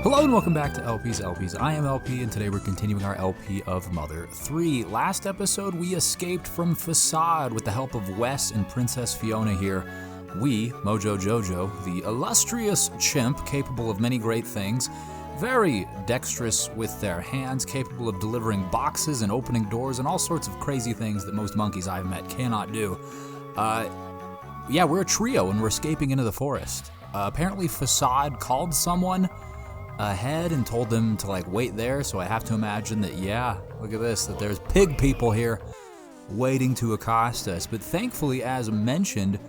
Hello and welcome back to LPs. I am LP, and today we're continuing our LP of Mother 3. Last episode, we escaped from Facade with the help of Wes and Princess Fiona here. We, Mojo Jojo, the illustrious chimp capable of many great things, very dexterous with their hands, capable of delivering boxes and opening doors and all sorts of crazy things that most monkeys I've met cannot do. We're a trio and we're escaping into the forest. Apparently Facade called someone ahead and told them to wait there, so I have to imagine that look at this, that there's pig people here waiting to accost us. But thankfully, as mentioned,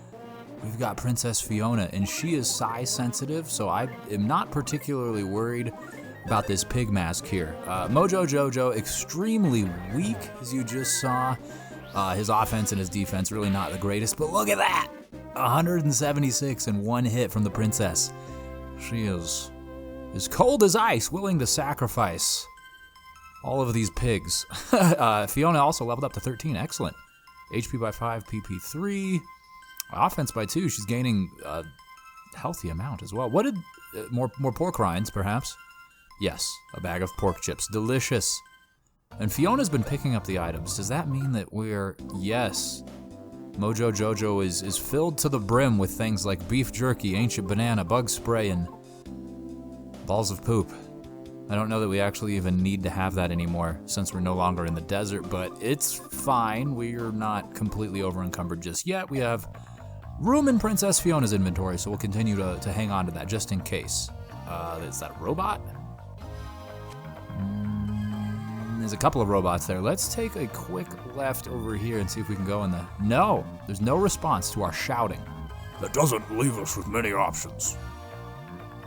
we've got Princess Fiona and she is size sensitive, so I am not particularly worried about this pig mask here. Mojo Jojo, extremely weak, as you just saw. His offense and his defense really not the greatest, but look at that! 176 and one hit from the princess. She is as cold as ice, willing to sacrifice all of these pigs. Fiona also leveled up to 13, excellent. HP by 5, PP 3, offense by 2. She's gaining a healthy amount as well. What did, more pork rinds perhaps? Yes, a bag of pork chips, delicious. And Fiona's been picking up the items. Does that mean that yes, Mojo Jojo is filled to the brim with things like beef jerky, ancient banana, bug spray, and balls of poop. I don't know that we actually even need to have that anymore since we're no longer in the desert, but it's fine. We're not completely over-encumbered just yet. We have room in Princess Fiona's inventory, so we'll continue to hang on to that just in case. Is that a robot? There's a couple of robots there. Let's take a quick left over here and see if we can go in the... No, there's no response to our shouting. That doesn't leave us with many options.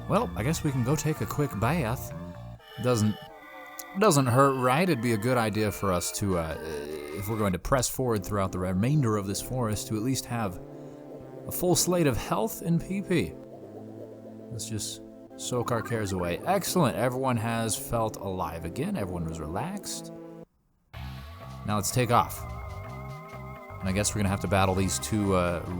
Well, I guess we can go take a quick bath. Doesn't hurt, right? It'd be a good idea for us to, if we're going to press forward throughout the remainder of this forest, to at least have a full slate of health and PP. Let's just soak our cares away. Excellent. Everyone has felt alive again. Everyone was relaxed. Now let's take off. And I guess we're gonna have to battle these two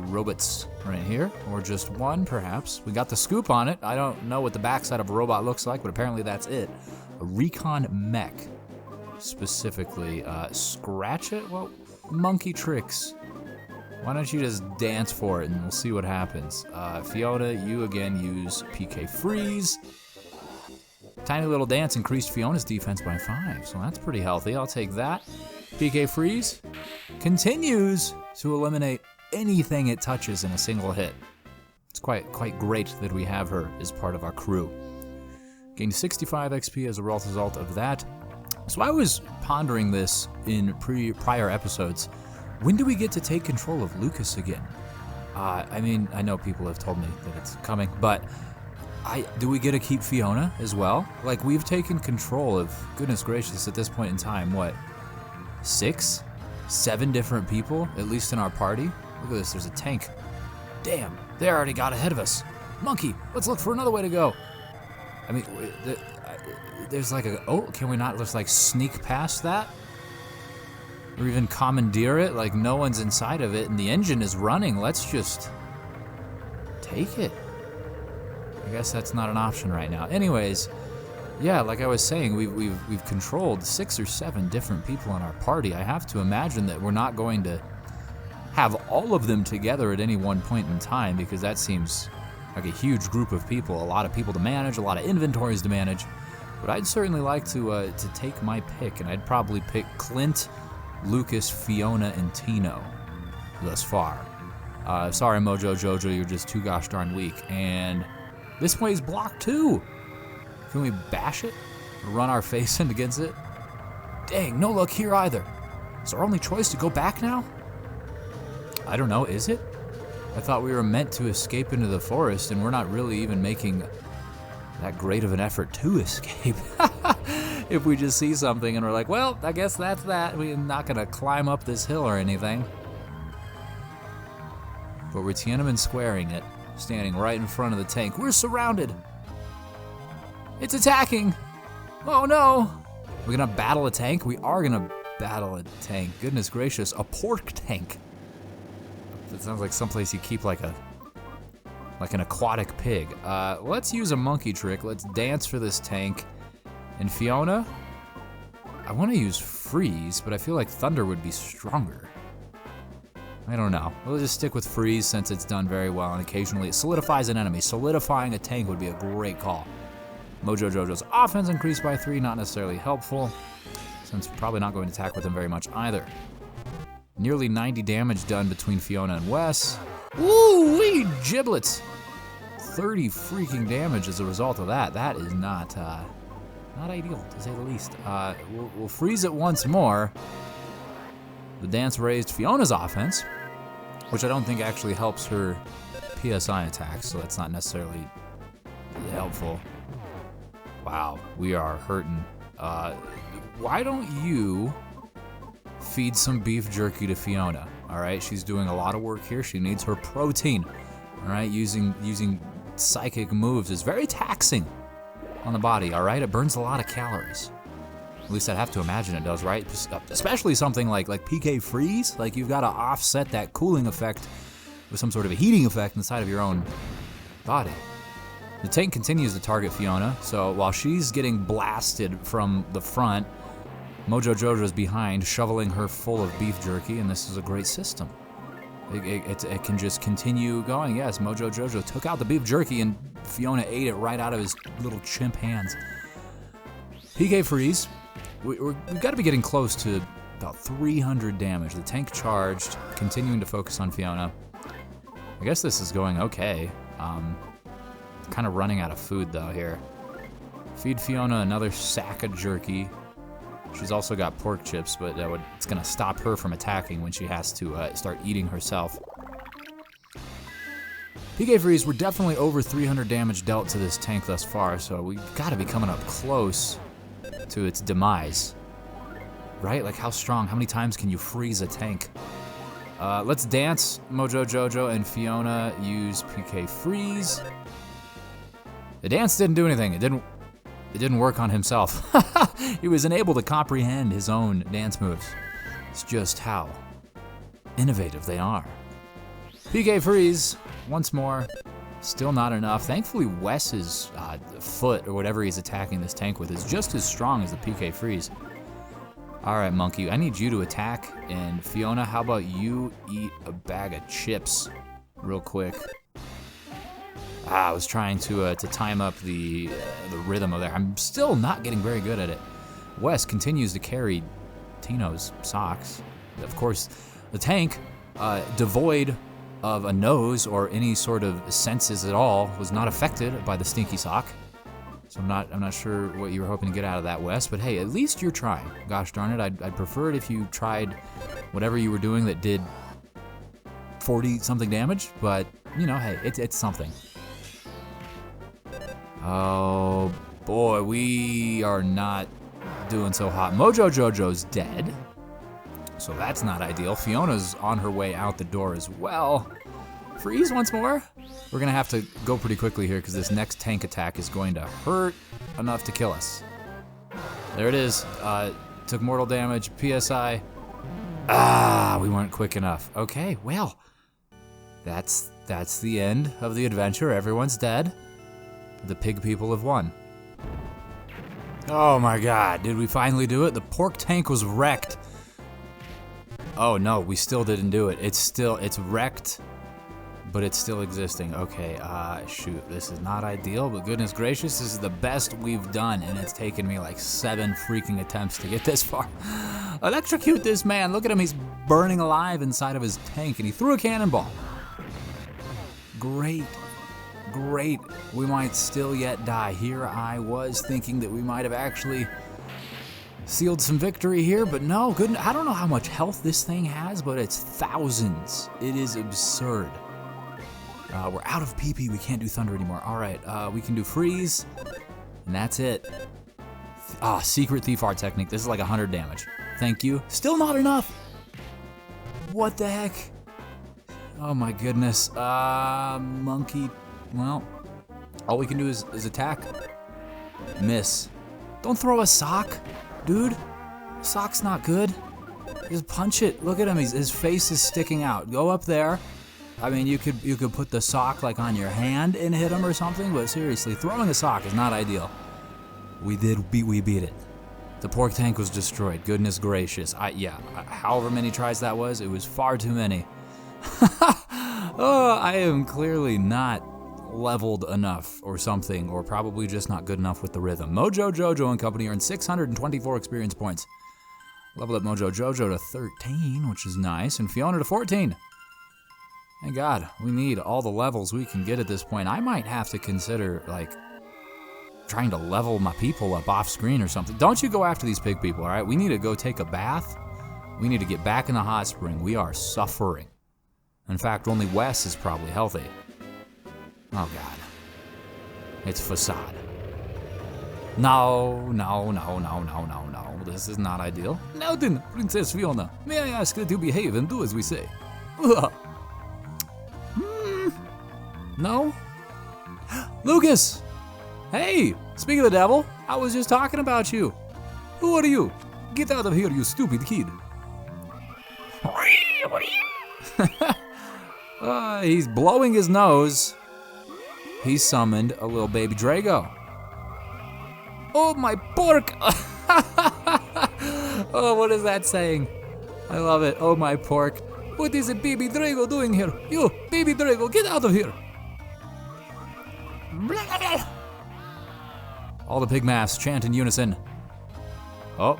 robots right here, or just one, perhaps. We got the scoop on it. I don't know what the backside of a robot looks like, but apparently that's it. A recon mech, specifically. Scratch it? Well, monkey tricks. Why don't you just dance for it and we'll see what happens. Fiona, you again use PK Freeze. Tiny little dance increased Fiona's defense by 5, so that's pretty healthy. I'll take that. PK Freeze continues to eliminate anything it touches in a single hit. It's quite great that we have her as part of our crew. Gained 65 XP as a result of that. So I was pondering this in prior episodes. When do we get to take control of Lucas again? I mean, I know people have told me that it's coming, but do we get to keep Fiona as well? We've taken control of, goodness gracious, at this point in time, what? 6, 7 different people, at least in our party. Look at this, there's a tank. Damn, they already got ahead of us. Monkey, let's look for another way to go. I mean, there's can we not just sneak past that? Or even commandeer it? No one's inside of it and the engine is running. Let's just take it. I guess that's not an option right now. Anyways, yeah, like I was saying, we've controlled 6 or 7 different people in our party. I have to imagine that we're not going to have all of them together at any one point in time, because that seems like a huge group of people, a lot of people to manage, a lot of inventories to manage. But I'd certainly like to take my pick, and I'd probably pick Clint, Lucas, Fiona, and Tino thus far. Sorry, Mojo Jojo, you're just too gosh darn weak. And this way's blocked too. Can we bash it? Or run our face in against it? Dang, no luck here either. Is our only choice to go back now? I don't know, is it? I thought we were meant to escape into the forest, and we're not really even making that great of an effort to escape. If we just see something and we're like, well, I guess that's that. We're not gonna climb up this hill or anything. But we're Tiananmen squaring it, standing right in front of the tank. We're surrounded. It's attacking. Oh no. We're gonna battle a tank? We are gonna battle a tank. Goodness gracious, a pork tank. That sounds like someplace you keep like a like an aquatic pig. Let's use a monkey trick. Let's dance for this tank. And Fiona, I want to use freeze, but I feel like thunder would be stronger. I don't know. We'll just stick with freeze since it's done very well, and occasionally it solidifies an enemy. Solidifying a tank would be a great call. Mojo Jojo's offense increased by 3, not necessarily helpful, since we're probably not going to attack with him very much either. Nearly 90 damage done between Fiona and Wes. Woo-wee, giblets! 30 freaking damage as a result of that. That is not ideal, to say the least. We'll freeze it once more. The dance raised Fiona's offense, which I don't think actually helps her PSI attacks, so that's not necessarily helpful. Wow, we are hurting. Why don't you feed some beef jerky to Fiona? All right, she's doing a lot of work here. She needs her protein. All right, using psychic moves is very taxing on the body. All right, it burns a lot of calories. At least I'd have to imagine it does, right? Especially something like PK freeze. Like you've got to offset that cooling effect with some sort of a heating effect inside of your own body. The tank continues to target Fiona, so while she's getting blasted from the front, Mojo Jojo's behind, shoveling her full of beef jerky, and this is a great system. It can just continue going. Yes, Mojo Jojo took out the beef jerky, and Fiona ate it right out of his little chimp hands. PK freeze. We've got to be getting close to about 300 damage. The tank charged, continuing to focus on Fiona. I guess this is going okay. Kind of running out of food though here. Feed Fiona another sack of jerky. She's also got pork chips, but it's gonna stop her from attacking when she has to start eating herself. PK freeze, we're definitely over 300 damage dealt to this tank thus far, so we've got to be coming up close to its demise. Right? Like how strong, how many times can you freeze a tank? Let's dance. Mojo Jojo and Fiona use PK freeze. The dance didn't do anything. It didn't work on himself. He was unable to comprehend his own dance moves. It's just how innovative they are. PK freeze once more. Still not enough. Thankfully, Wes's foot, or whatever he's attacking this tank with, is just as strong as the PK freeze. All right, Monkey, I need you to attack. And Fiona, how about you eat a bag of chips real quick? I was trying to time up the rhythm of there. I'm still not getting very good at it. Wes continues to carry Tino's socks. Of course, the tank, devoid of a nose or any sort of senses at all, was not affected by the stinky sock. So I'm not sure what you were hoping to get out of that, Wes, but hey, at least you're trying. Gosh darn it, I'd prefer it if you tried whatever you were doing that did 40-something damage, but, you know, hey, it's something. Oh, boy, we are not doing so hot. Mojo Jojo's dead, so that's not ideal. Fiona's on her way out the door as well. Freeze once more. We're going to have to go pretty quickly here because this next tank attack is going to hurt enough to kill us. There it is. Took mortal damage. PSI. We weren't quick enough. Okay, well, that's the end of the adventure. Everyone's dead. The pig people have won. Oh my god, did we finally do it? The pork tank was wrecked. Oh no, we still didn't do it. It's wrecked, but it's still existing. Okay, shoot, this is not ideal, but goodness gracious, this is the best we've done, and it's taken me like 7 freaking attempts to get this far. Electrocute this man, look at him, he's burning alive inside of his tank, and he threw a cannonball. Great. Great, we might still yet die. Here I was thinking that we might have actually sealed some victory here, but no, goodness, I don't know how much health this thing has, but it's thousands. It is absurd. We're out of PP, we can't do thunder anymore. All right, we can do freeze, and that's it. Secret thief art technique. This is like 100 damage. Thank you. Still not enough. What the heck? Oh my goodness. Monkey. Well, all we can do is attack. Miss. Don't throw a sock, dude. Sock's not good. Just punch it. Look at him. His face is sticking out. Go up there. I mean, you could put the sock like on your hand and hit him or something, but seriously, throwing a sock is not ideal. We beat it. The pork tank was destroyed. Goodness gracious. However many tries that was, it was far too many. Oh, I am clearly not leveled enough or something, or probably just not good enough with the rhythm. Mojo Jojo and company earned 624 experience points. Leveled up Mojo Jojo to 13, which is nice, and Fiona to 14. Thank God, we need all the levels we can get at this point. I might have to consider, like, trying to level my people up off screen or something. Don't you go after these pig people, all right? We need to go take a bath. We need to get back in the hot spring. We are suffering. In fact, only Wes is probably healthy. Oh, God. It's facade. No. This is not ideal. Now then, Princess Fiona, may I ask that you behave and do as we say? No? Lucas! Hey! Speak of the devil, I was just talking about you. Who are you? Get out of here, you stupid kid. He's blowing his nose. He summoned a little baby Drago. Oh, my pork! Oh, what is that saying? I love it. Oh, my pork. What is a baby Drago doing here? You, baby Drago, get out of here! All the pig masks chant in unison. Oh,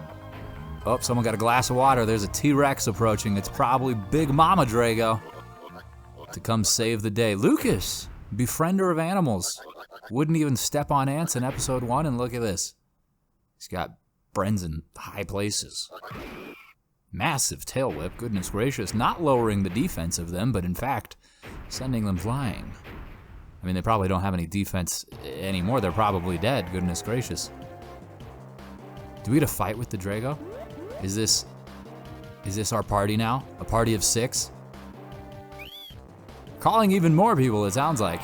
someone got a glass of water. There's a T-Rex approaching. It's probably Big Mama Drago to come save the day. Lucas, befriender of animals. Wouldn't even step on ants in episode 1, and look at this. He's got friends in high places. Massive tail whip, goodness gracious. Not lowering the defense of them, but in fact, sending them flying. I mean, they probably don't have any defense anymore. They're probably dead, goodness gracious. Do we get a fight with the Drago? Is this our party now? A party of 6? Calling even more people, it sounds like.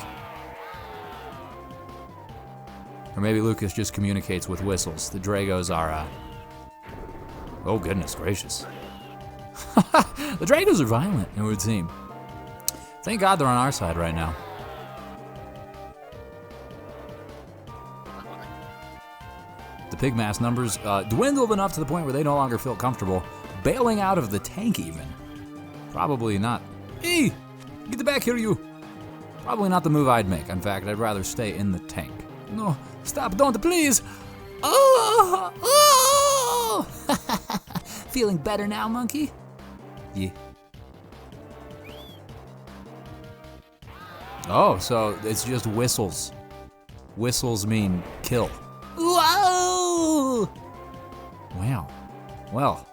Or maybe Lucas just communicates with whistles. The Dragos are, oh, goodness gracious. The Dragos are violent, it would seem. Thank God they're on our side right now. The pig mass numbers dwindled enough to the point where they no longer feel comfortable bailing out of the tank even. Probably not. Hey, get the back here, you. Probably not the move I'd make. In fact, I'd rather stay in the tank. No, stop, don't, please. Oh. Feeling better now, monkey? Yeah. Oh, so it's just whistles. Whistles mean kill. Whoa! Wow. Well,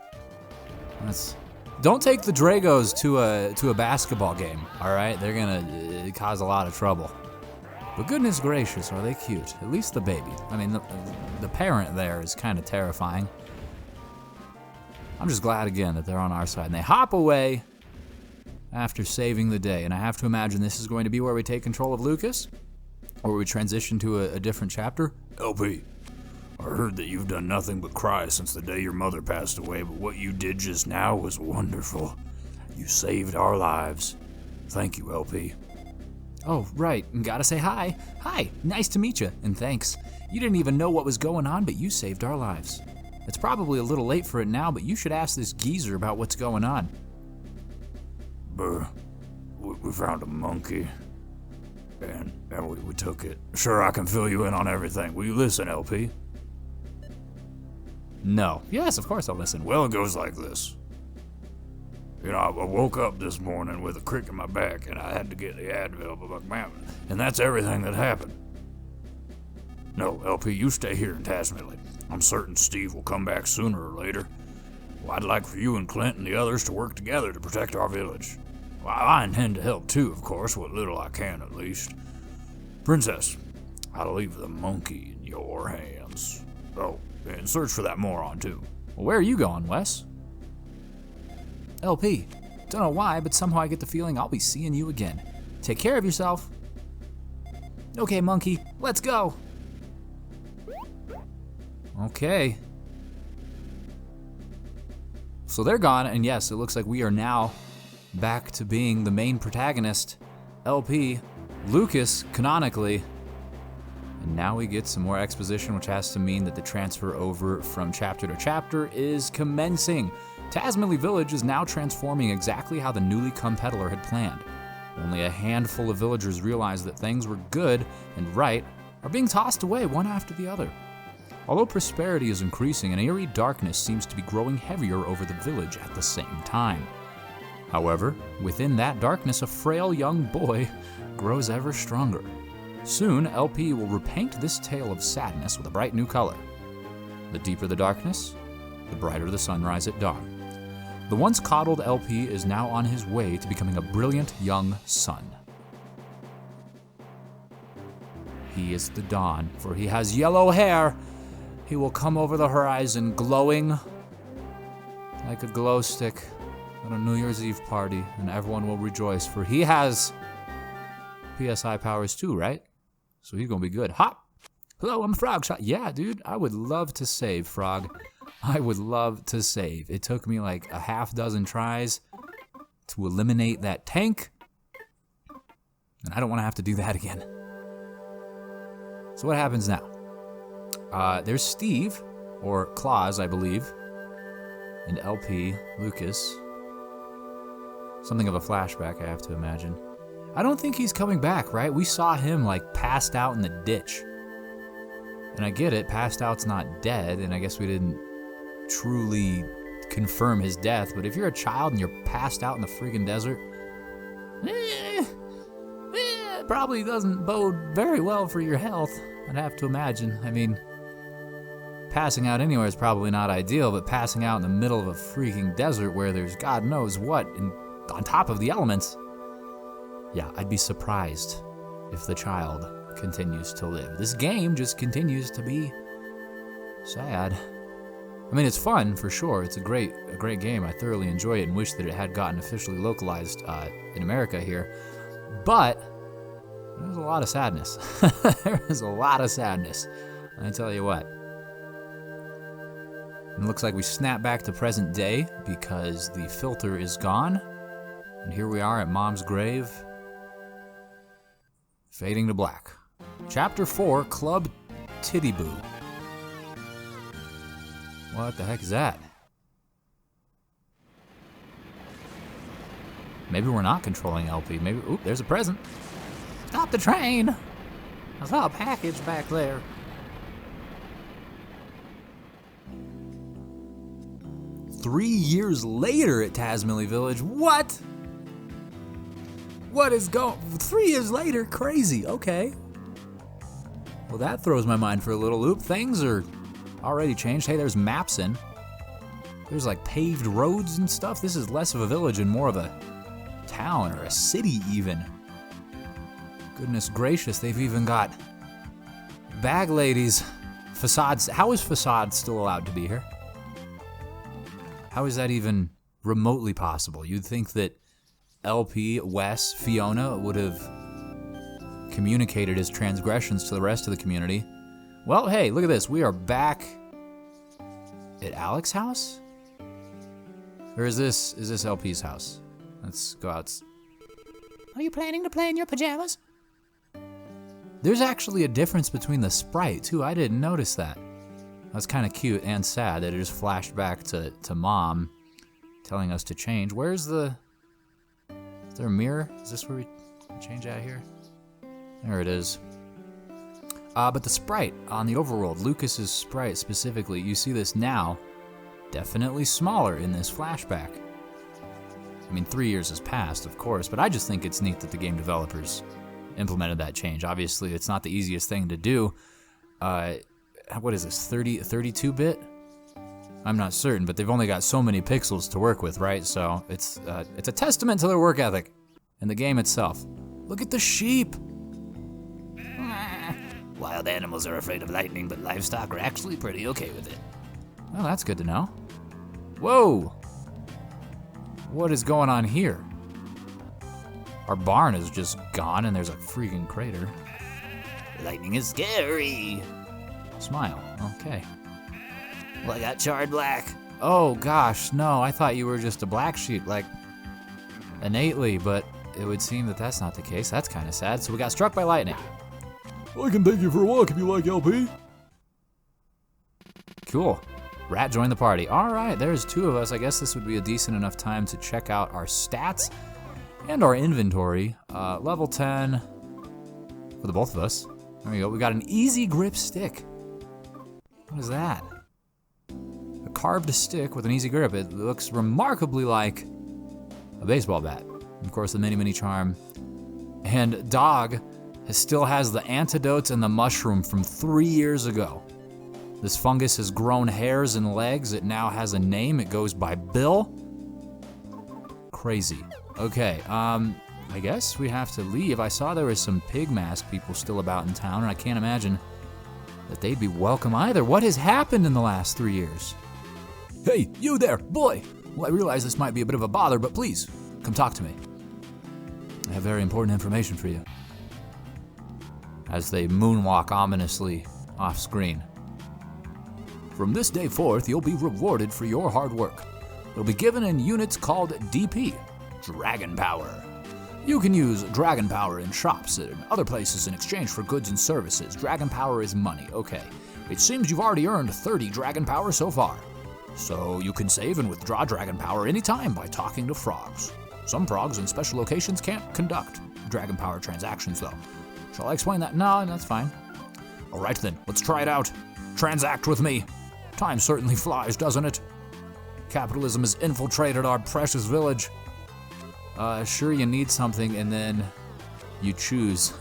don't take the Dragos to a basketball game. All right, they're gonna cause a lot of trouble. But goodness gracious, are they cute? At least the baby. I mean, the parent there is kind of terrifying. I'm just glad again that they're on our side. And they hop away after saving the day. And I have to imagine this is going to be where we take control of Lucas, or we transition to a different chapter. Elpie, I heard that you've done nothing but cry since the day your mother passed away, but what you did just now was wonderful. You saved our lives. Thank you, Elpie. Oh, right, and gotta say hi. Hi, nice to meet you, and thanks. You didn't even know what was going on, but you saved our lives. It's probably a little late for it now, but you should ask this geezer about what's going on. We found a monkey, and we took it. Sure, I can fill you in on everything. Will you listen, LP? No. Yes, of course I'll listen. Well, it goes like this. You know, I woke up this morning with a crick in my back, and I had to get the Advil, and that's everything that happened. No, LP, you stay here in Tasmania. I'm certain Steve will come back sooner or later. Well, I'd like for you and Clint and the others to work together to protect our village. Well, I intend to help too, of course, what little I can at least. Princess, I'll leave the monkey in your hands. Oh, and search for that moron too. Well, where are you going, Wes? LP, don't know why, but somehow I get the feeling I'll be seeing you again. Take care of yourself. Okay, monkey, let's go. Okay. So they're gone, and yes, it looks like we are now back to being the main protagonist, LP, Lucas, canonically. And now we get some more exposition, which has to mean that the transfer over from chapter to chapter is commencing. Tasmily Village is now transforming exactly how the newly come peddler had planned. Only a handful of villagers realize that things were good and right are being tossed away one after the other. Although prosperity is increasing, an eerie darkness seems to be growing heavier over the village at the same time. However, within that darkness, a frail young boy grows ever stronger. Soon, LP will repaint this tale of sadness with a bright new color. The deeper the darkness, the brighter the sunrise at dawn. The once coddled LP is now on his way to becoming a brilliant young sun. He is the dawn, for he has yellow hair. He will come over the horizon glowing like a glow stick at a New Year's Eve party, and everyone will rejoice, for he has PSI powers too, right? So he's gonna be good. Hop! Hello, I'm Frog Shot. Yeah, dude, I would love to save, Frog. I would love to save. It took me like a half dozen tries to eliminate that tank, and I don't want to have to do that again. So what happens now? There's Steve, or Claus, I believe, and LP, Lucas. Something of a flashback, I have to imagine. I don't think he's coming back, right? We saw him, like, passed out in the ditch. And I get it, passed out's not dead, and I guess we didn't truly confirm his death, but if you're a child and you're passed out in the freaking desert, it probably doesn't bode very well for your health, I'd have to imagine. I mean, passing out anywhere is probably not ideal, but passing out in the middle of a freaking desert where there's God knows what, and on top of the elements, yeah, I'd be surprised if the child continues to live. This game just continues to be sad. I mean, it's fun for sure. It's a great game. I thoroughly enjoy it and wish that it had gotten officially localized in America here. But there's a lot of sadness. There is a lot of sadness. I tell you what. It looks like we snap back to present day because the filter is gone. And here we are at Mom's grave, fading to black. Chapter 4, Club Tittyboo. What the heck is that? Maybe we're not controlling LP. Maybe, oop, there's a present. Stop the train! I saw a package back there. Three years later at Tasmily Village. What? What is going? 3 years later? Crazy. Okay. Well, that throws my mind for a little loop. Things are already changed. Hey, there's maps in. There's like paved roads and stuff. This is less of a village and more of a town or a city even. Goodness gracious, they've even got bag ladies. Facades. How is Facade still allowed to be here? How is that even remotely possible? You'd think that LP, Wes, Fiona would have communicated his transgressions to the rest of the community. Well, hey, look at this. We are back at Alex's house? Or is this LP's house? Let's go out. Are you planning to play in your pajamas? There's actually a difference between the sprite, too. I didn't notice that. That's kind of cute and sad that it just flashed back to Mom telling us to change. Where's the... Is there a mirror? Is this where we change out here? There it is. But the sprite on the overworld, Lucas's sprite specifically, you see this now, definitely smaller in this flashback. I mean, 3 years has passed, of course, but I just think it's neat that the game developers implemented that change. Obviously, it's not the easiest thing to do. What is this, 32-bit? I'm not certain, but they've only got so many pixels to work with, right? So it's a testament to their work ethic and the game itself. Look at the sheep. Wild animals are afraid of lightning, but livestock are actually pretty okay with it. Well, that's good to know. Whoa! What is going on here? Our barn is just gone and there's a freaking crater. Lightning is scary. Smile, okay. Well, I got charred black. Oh gosh, no, I thought you were just a black sheep. Like, innately, but it would seem that that's not the case. That's kind of sad. So we got struck by lightning. I can take you for a walk if you like, LP. Cool. Rat joined the party. All right, there's 2 of us. I guess this would be a decent enough time to check out our stats and our inventory. Level 10 for the both of us. There we go. We got an easy grip stick. What is that? A carved stick with an easy grip. It looks remarkably like a baseball bat. And of course, the mini charm. And Dog still has the antidotes and the mushroom from 3 years ago. This fungus has grown hairs and legs. It now has a name. It goes by Bill. Crazy. Okay, I guess we have to leave. I saw there was some pig mask people still about in town, and I can't imagine that they'd be welcome either. What has happened in the last 3 years? Hey, you there, boy! Well, I realize this might be a bit of a bother, but please, come talk to me. I have very important information for you. As they moonwalk ominously off screen. From this day forth, you'll be rewarded for your hard work. You'll be given in units called DP, Dragon Power. You can use Dragon Power in shops and other places in exchange for goods and services. Dragon Power is money, okay. It seems you've already earned 30 Dragon Power so far. So you can save and withdraw Dragon Power anytime by talking to frogs. Some frogs in special locations can't conduct Dragon Power transactions though. Shall I explain that? No, that's fine. Alright then, let's try it out. Transact with me. Time certainly flies, doesn't it? Capitalism has infiltrated our precious village. Sure, you need something, and then you choose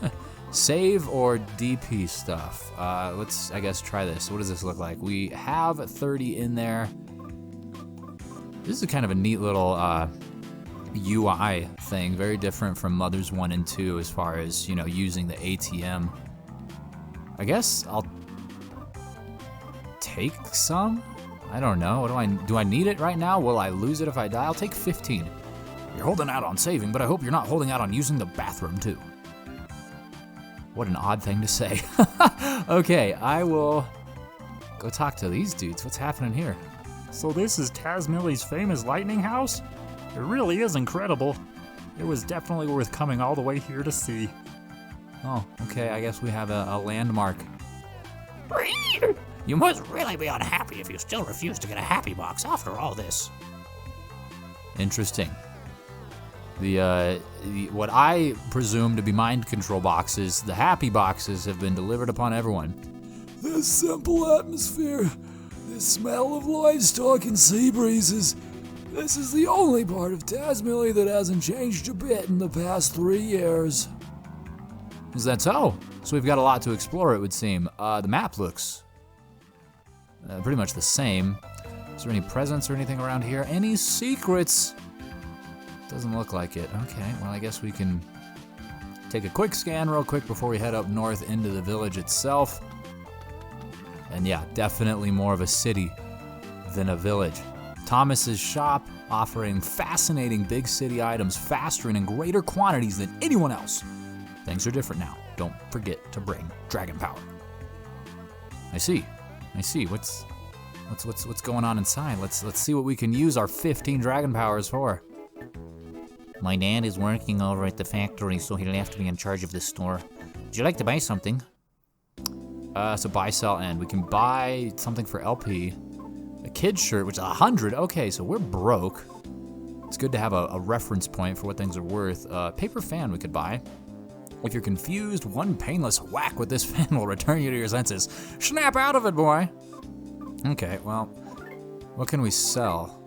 save or DP stuff. Let's, I guess, try this. What does this look like? We have 30 in there. This is kind of a neat little UI thing, very different from Mothers 1 and 2 as far as, you know, using the ATM. I guess I'll take some? I don't know. Do I need it right now? Will I lose it if I die? I'll take 15. You're holding out on saving, but I hope you're not holding out on using the bathroom too. What an odd thing to say. Okay, I will go talk to these dudes. What's happening here? So this is Tazmilly's famous lightning house? It really is incredible. It was definitely worth coming all the way here to see. Oh, okay, I guess we have a landmark. You must really be unhappy if you still refuse to get a happy box after all this. Interesting. The what I presume to be mind control boxes, the happy boxes, have been delivered upon everyone. This simple atmosphere, this smell of livestock and sea breezes, this is the only part of Tazmilly that hasn't changed a bit in the past 3 years. Is that so? So we've got a lot to explore, it would seem. The map looks pretty much the same. Is there any presents or anything around here? Any secrets? Doesn't look like it. Okay, well, I guess we can take a quick scan real quick before we head up north into the village itself. And yeah, definitely more of a city than a village. Thomas's shop offering fascinating big city items faster and in greater quantities than anyone else. Things are different now. Don't forget to bring Dragon Power. I see. What's going on inside? Let's see what we can use our 15 Dragon Powers for. My dad is working over at the factory, so he left me in charge of this store. Would you like to buy something? So buy, sell, end. We can buy something for Elpie. A kid's shirt, which is 100. Okay, so we're broke. It's good to have a reference point for what things are worth. Paper fan we could buy. If you're confused, one painless whack with this fan will return you to your senses. Snap out of it, boy. Okay, well, what can we sell?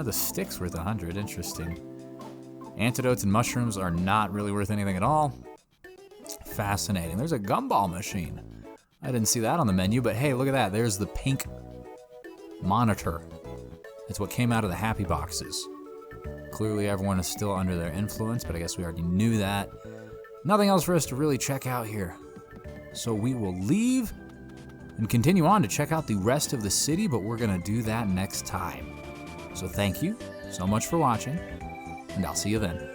The stick's worth 100. Interesting. Antidotes and mushrooms are not really worth anything at all. Fascinating. There's a gumball machine. I didn't see that on the menu, but hey, look at that. There's the pink monitor. It's what came out of the happy boxes. Clearly everyone is still under their influence, but I guess we already knew that. Nothing else for us to really check out here. So we will leave and continue on to check out the rest of the city, but we're gonna do that next time. So thank you so much for watching, and I'll see you then.